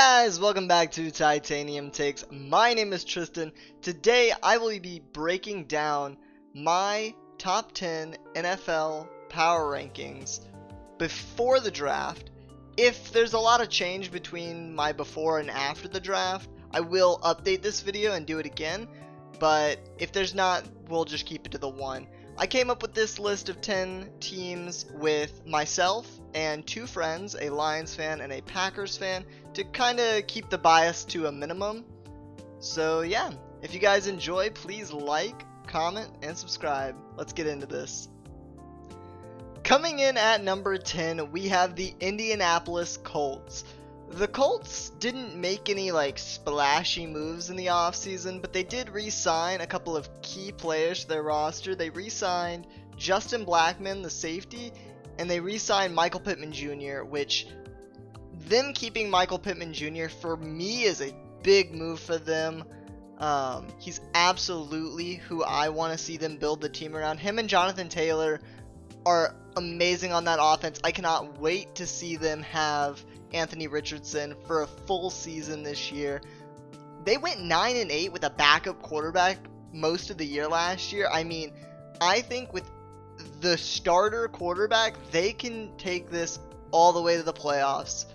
guys, welcome back to Titanium Takes. My name is Tristan. Today I will be breaking down my top 10 NFL power rankings before the draft. If there's a lot of change between my before and after the draft, I will update this video and do it again. But if there's not, we'll just keep it to the one. I came up with this list of 10 teams with myself and two friends, a Lions fan and a Packers fan, to kind of keep the bias to a minimum. So yeah, if you guys enjoy, please like, comment, and subscribe. Let's get into this. Coming in at number 10, we have the Indianapolis Colts. The Colts didn't make any splashy moves in the offseason, but they did re-sign a couple of key players to their roster. They re-signed Justin Blackmon, the safety, and they re-signed Michael Pittman Jr., which them keeping Michael Pittman Jr. for me is a big move for them. He's absolutely who I want to see them build the team around. Him and Jonathan Taylor are amazing on that offense. I cannot wait to see them have Anthony Richardson for a full season this year. They went 9-8 with a backup quarterback most of the year last year. I mean, I think with the starter quarterback, they can take this all the way to the playoffs.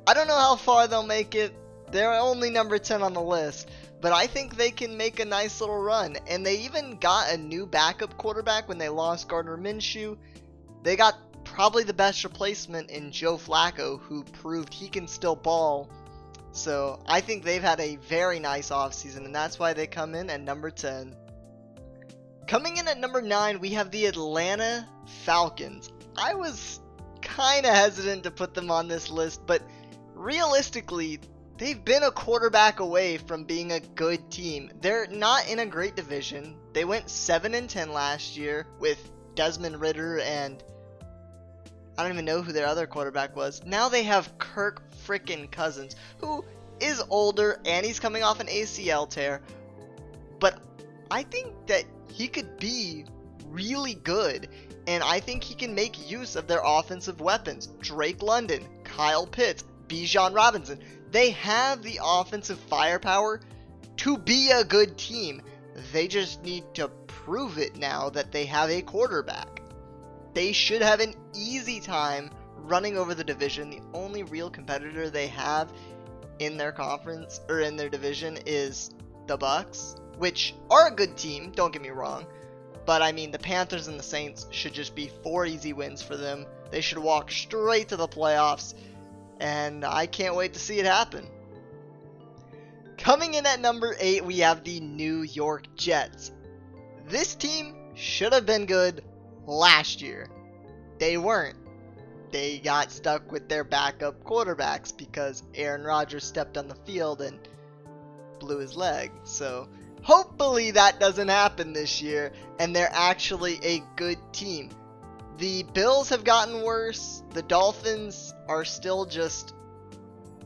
I don't know how far they'll make it. They're only number 10 on the list, but I think they can make a nice little run. And they even got a new backup quarterback when they lost Gardner Minshew. They got probably the best replacement in Joe Flacco, who proved he can still ball. So I think they've had a very nice offseason, and that's why they come in at number 10. Coming in at number 9, we have the Atlanta Falcons. I was kind of hesitant to put them on this list, but realistically, they've been a quarterback away from being a good team. They're not in a great division. They went 7-10 last year with Desmond Ridder and I don't even know who their other quarterback was. Now they have Kirk frickin' Cousins, who is older and he's coming off an ACL tear. But I think that he could be really good, and I think he can make use of their offensive weapons. Drake London, Kyle Pitts, Bijan Robinson. They have the offensive firepower to be a good team. They just need to prove it now that they have a quarterback. They should have an easy time running over the division. The only real competitor they have in their conference or in their division is the Bucks, which are a good team, don't get me wrong. But I mean, the Panthers and the Saints should just be 4 easy wins for them. They should walk straight to the playoffs, and I can't wait to see it happen. Coming in at number 8, we have the New York Jets. This team should have been good last year. They weren't. They got stuck with their backup quarterbacks because Aaron Rodgers stepped on the field and blew his leg. So hopefully that doesn't happen this year and they're actually a good team. The Bills have gotten worse. The Dolphins are still just,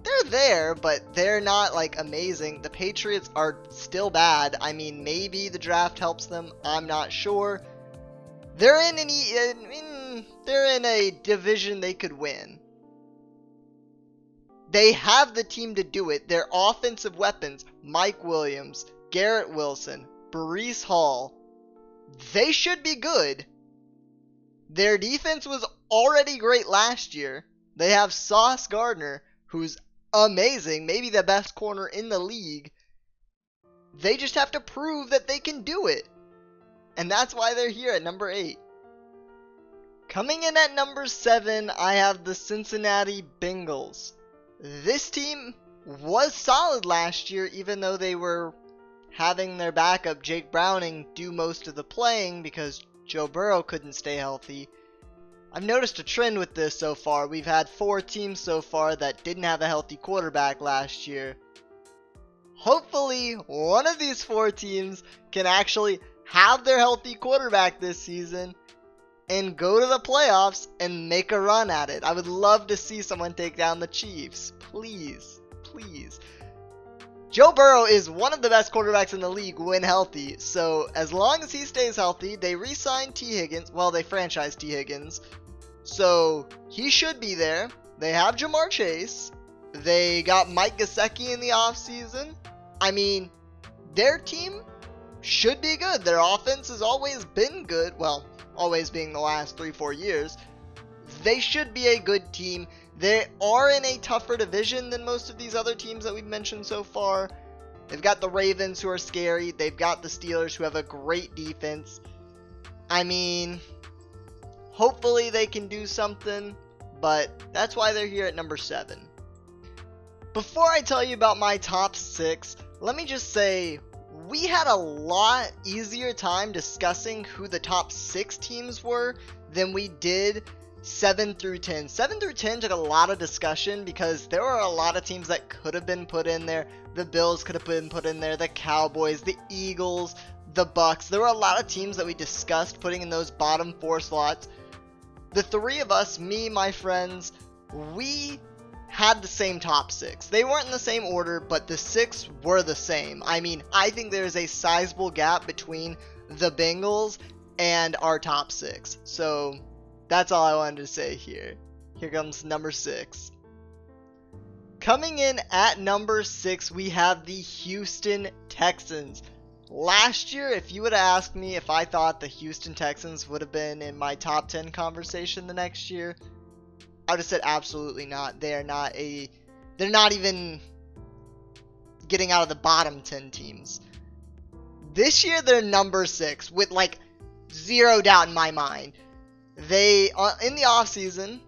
they're there, but they're not amazing. The Patriots are still bad. I mean, maybe the draft helps them. I'm not sure. They're in a division they could win. They have the team to do it. Their offensive weapons, Mike Williams, Garrett Wilson, Breece Hall, they should be good. Their defense was already great last year. They have Sauce Gardner, who's amazing, maybe the best corner in the league. They just have to prove that they can do it. And that's why they're here at number 8. Coming in at number 7, I have the Cincinnati Bengals. This team was solid last year, even though they were having their backup, Jake Browning, do most of the playing because Joe Burrow couldn't stay healthy. I've noticed a trend with this so far. We've had 4 teams so far that didn't have a healthy quarterback last year. Hopefully, one of these 4 teams can actually have their healthy quarterback this season and go to the playoffs and make a run at it. I would love to see someone take down the Chiefs. Please, please. Joe Burrow is one of the best quarterbacks in the league when healthy, so as long as he stays healthy, they re-signed T. Higgins. Well, they franchised T. Higgins, so he should be there. They have Jamar Chase. They got Mike Gesicki in the offseason. I mean, their team should be good. Their offense has always been good. Well, always being the last 3-4 years. They should be a good team. They are in a tougher division than most of these other teams that we've mentioned so far. They've got the Ravens, who are scary. They've got the Steelers, who have a great defense. I mean, hopefully they can do something, but that's why they're here at number 7. Before I tell you about my top 6, let me just say, we had a lot easier time discussing who the top 6 teams were than we did 7 through 10. 7 through 10 took a lot of discussion because there were a lot of teams that could have been put in there. The Bills could have been put in there, the Cowboys, the Eagles, the Bucks. There were a lot of teams that we discussed putting in those bottom 4 slots. The 3 of us, me, my friends, we had the same top 6. They weren't in the same order, but the 6 were the same. I mean, I think there's a sizable gap between the Bengals and our top 6. So that's all I wanted to say here. Here comes number 6. Coming in at number 6, we have the Houston Texans. Last year, if you would have asked me if I thought the Houston Texans would have been in my top 10 conversation the next year, I would have said absolutely not. They're not even getting out of the bottom 10 teams. This year, they're number 6 with like zero doubt in my mind. They, in the offseason,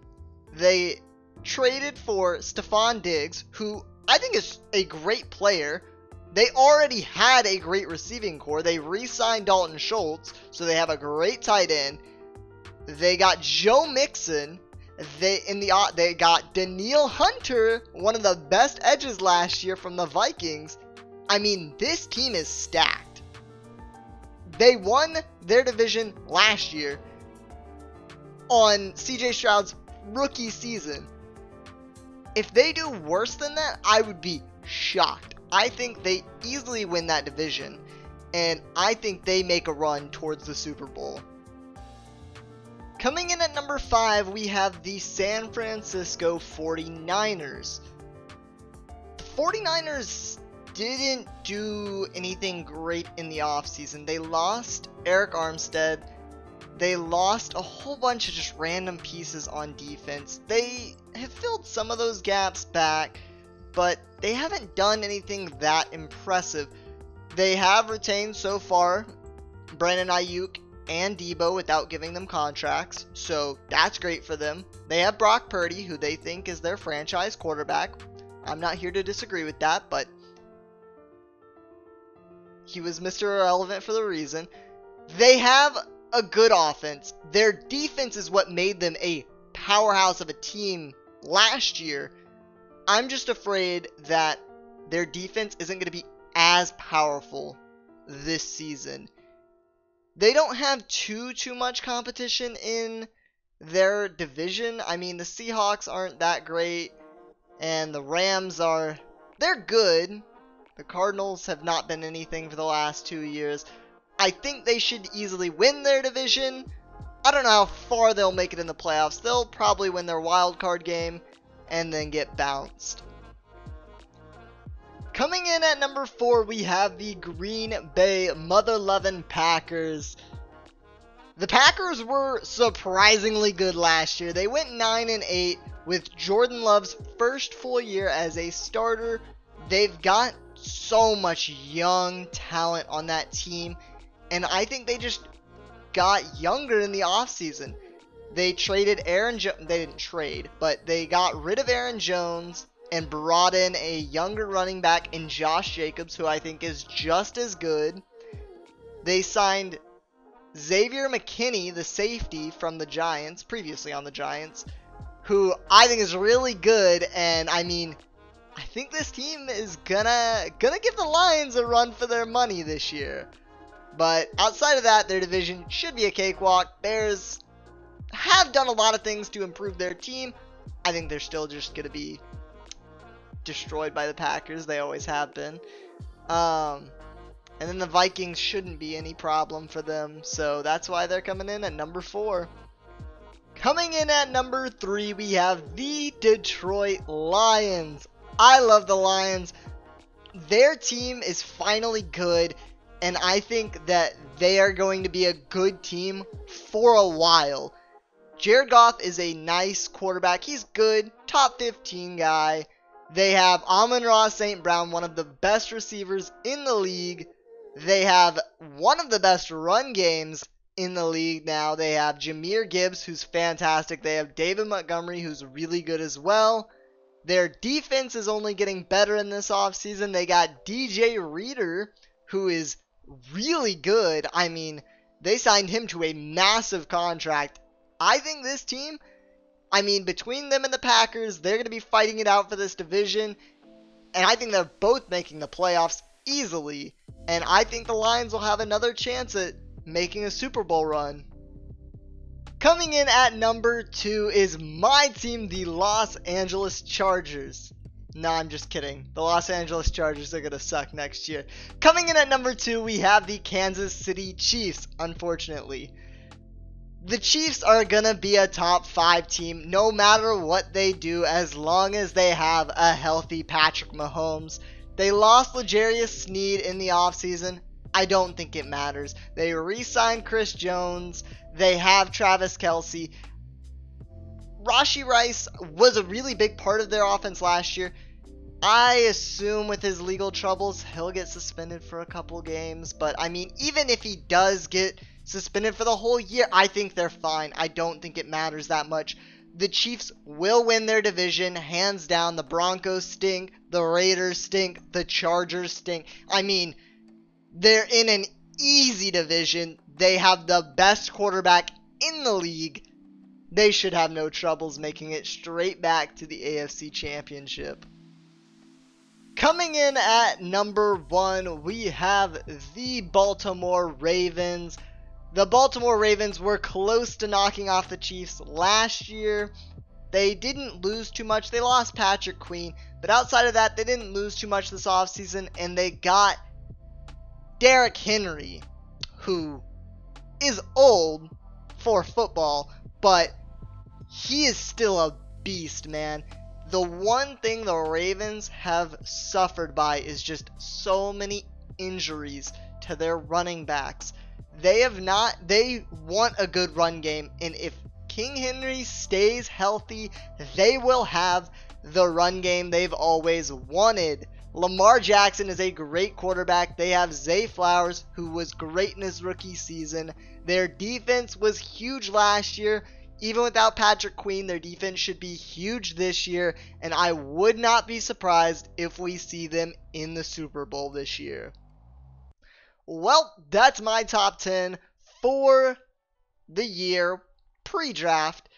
they traded for Stephon Diggs, who I think is a great player. They already had a great receiving core. They re-signed Dalton Schultz, so they have a great tight end. They got Joe Mixon. They got Danielle Hunter, one of the best edges last year from the Vikings. I mean, this team is stacked. They won their division last year on CJ Stroud's rookie season. If they do worse than that, I would be shocked. I think they easily win that division, and I think they make a run towards the Super Bowl. Coming in at number 5, we have the San Francisco 49ers. The 49ers didn't do anything great in the offseason. They lost Eric Armstead. They lost a whole bunch of just random pieces on defense. They have filled some of those gaps back, but they haven't done anything that impressive. They have retained so far Brandon Ayuk and Debo without giving them contracts, so that's great for them. They have Brock Purdy, who they think is their franchise quarterback. I'm not here to disagree with that, but he was Mr. Irrelevant for the reason. They have a good offense. Their defense is what made them a powerhouse of a team last year. I'm just afraid that their defense isn't going to be as powerful this season. They don't have too much competition in their division. I mean, the Seahawks aren't that great, and the Rams they're good. The Cardinals have not been anything for the last 2 years. I think they should easily win their division. I don't know how far they'll make it in the playoffs. They'll probably win their wild card game and then get bounced. Coming in at number 4, we have the Green Bay Mother-Lovin' Packers. The Packers were surprisingly good last year. They went 9-8 with Jordan Love's first full year as a starter. They've got so much young talent on that team, and I think they just got younger in the offseason. They traded Aaron Jones. They didn't trade, but they got rid of Aaron Jones and brought in a younger running back in Josh Jacobs, who I think is just as good. They signed Xavier McKinney, the safety from the Giants, previously on the Giants, who I think is really good, and I mean, I think this team is gonna give the Lions a run for their money this year. But outside of that, their division should be a cakewalk. Bears have done a lot of things to improve their team. I think they're still just gonna be destroyed by the Packers. They always have been. And then the Vikings shouldn't be any problem for them. So that's why they're coming in at number 4. Coming in at number 3, we have the Detroit Lions. I love the Lions. Their team is finally good, and I think that they are going to be a good team for a while. Jared Goff is a nice quarterback. He's good, top 15 guy. They have Amon-Ra St. Brown, one of the best receivers in the league. They have one of the best run games in the league now. They have Jahmyr Gibbs, who's fantastic. They have David Montgomery, who's really good as well. Their defense is only getting better in this offseason. They got DJ Reader, who is really good. I mean, they signed him to a massive contract. I think this team, between them and the Packers, they're going to be fighting it out for this division. And I think they're both making the playoffs easily. And I think the Lions will have another chance at making a Super Bowl run. Coming in at number 2 is my team, the Los Angeles Chargers. No, I'm just kidding. The Los Angeles Chargers are going to suck next year. Coming in at number 2, we have the Kansas City Chiefs, unfortunately. The Chiefs are going to be a top 5 team no matter what they do, as long as they have a healthy Patrick Mahomes. They lost L'Jarius Sneed in the offseason. I don't think it matters. They re-signed Chris Jones. They have Travis Kelce. Rashee Rice was a really big part of their offense last year. I assume with his legal troubles, he'll get suspended for a couple games. But, even if he does get suspended for the whole year, I think they're fine. I don't think it matters that much. The Chiefs will win their division, hands down. The Broncos stink. The Raiders stink. The Chargers stink. They're in an easy division. They have the best quarterback in the league. They should have no troubles making it straight back to the AFC Championship. Coming in at number 1, we have the Baltimore Ravens. The Baltimore Ravens were close to knocking off the Chiefs last year. They didn't lose too much. They lost Patrick Queen. But outside of that, they didn't lose too much this offseason. And they got Derrick Henry, who is old for football, but he is still a beast, man. The one thing the Ravens have suffered by is just so many injuries to their running backs. They want a good run game, and if King Henry stays healthy, they will have the run game they've always wanted. Lamar Jackson is a great quarterback. They have Zay Flowers, who was great in his rookie season. Their defense was huge last year. Even without Patrick Queen, their defense should be huge this year, and I would not be surprised if we see them in the Super Bowl this year. Well, that's my top 10 for the year pre-draft.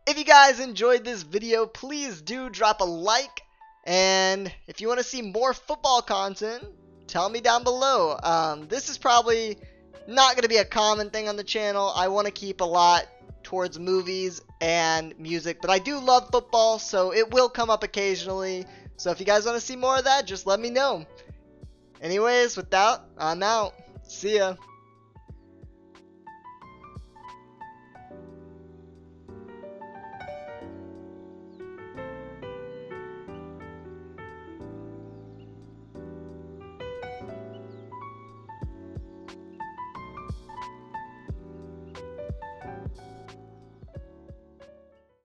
If you guys enjoyed this video, please do drop a like. And if you want to see more football content, tell me down below. This is probably not going to be a common thing on the channel. I want to keep a lot towards movies and music, but I do love football, so it will come up occasionally. So if you guys want to see more of that, just let me know. Anyways, with that, I'm out. See ya.